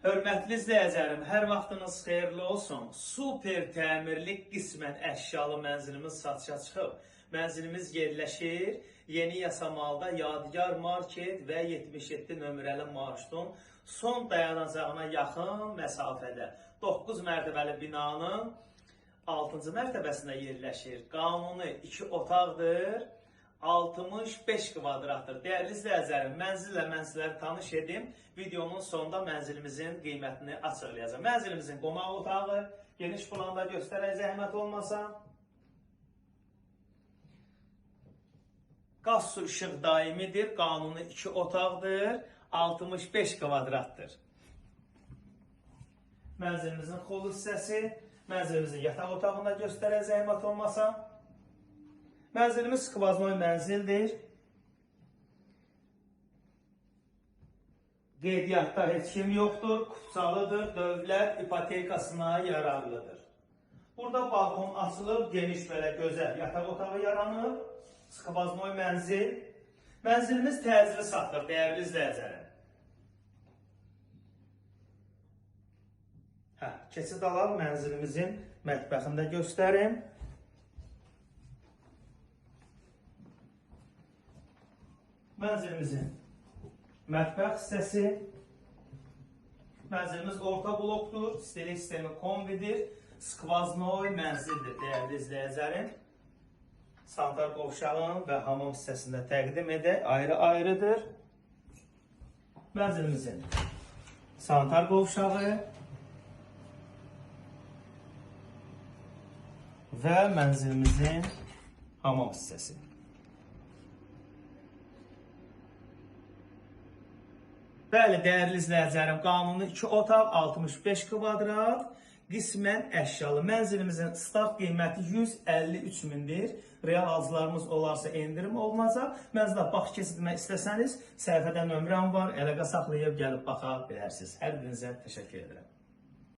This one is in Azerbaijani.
Hörmətli izləyicilərim, hər vaxtınız xeyirli olsun. Super təmirlik qismən əşyalı mənzilimiz satışa çıxıb. Mənzilimiz yerləşir Yeni Yasamalda Yadigar Market və 77 nömrəli marşrutun son dayanacağına yaxın məsafədə 9 mərtəbəli binanın 6-cı mərtəbəsində yerləşir. Qanuni 2 otaqdır. 65 kvadratdır. Dəyərli izləyicilərim, mənzillə mən sizləri tanış edim. Videonun sonunda mənzilimizin qiymətini açıqlayacağım. Mənzilimizin qonaq otağı geniş planda göstərək zəhmət olmasa. Qaz su işıq daimidir. Qanuni 2 otaqdır. 65 kvadratdır. Mənzilimizin xolu hissəsi, mənzilimizin yataq otağında göstərək zəhmət olmasa. Mənzilimiz skvaznoy mənzildir. Qeydiyyatda heç kim yoxdur, kutsalıdır, dövlət ipotekasına yararlıdır. Burada balkon açılıb, geniş belə gözəl yataq otağı yaranır. Skvaznoy mənzil. Mənzilimiz təcili satılır, dəyərli izləyicilərim. Keçid alaq mənzilimizin mətbəxində göstərim. Mənzilimizin mətbəx hissəsi, mənzilimiz orta blokdur, istilik sistemi kombidir, skvaznoy mənzildir, dəyərli izləyicilərim. Sanitar qovşağın və hamam hissəsində təqdim edək, ayrı-ayrıdır. Mənzilimizin sanitar qovşağı və mənzilimizin hamam hissəsi. Bəli, dəyərli izləyicilərim, qanuni 2 otaq, 65 kvadrat, qismən əşyalı. Mənzilimizin start qiyməti 153 mindir. Real alıcılarımız olarsa endirim olunacaq. Mənzilə bax keçirmək istəsəniz, səhifədə nömrəm var, əlaqə saxlayıb gəlib baxa bilərsiniz. Hər birinizə təşəkkür edirəm.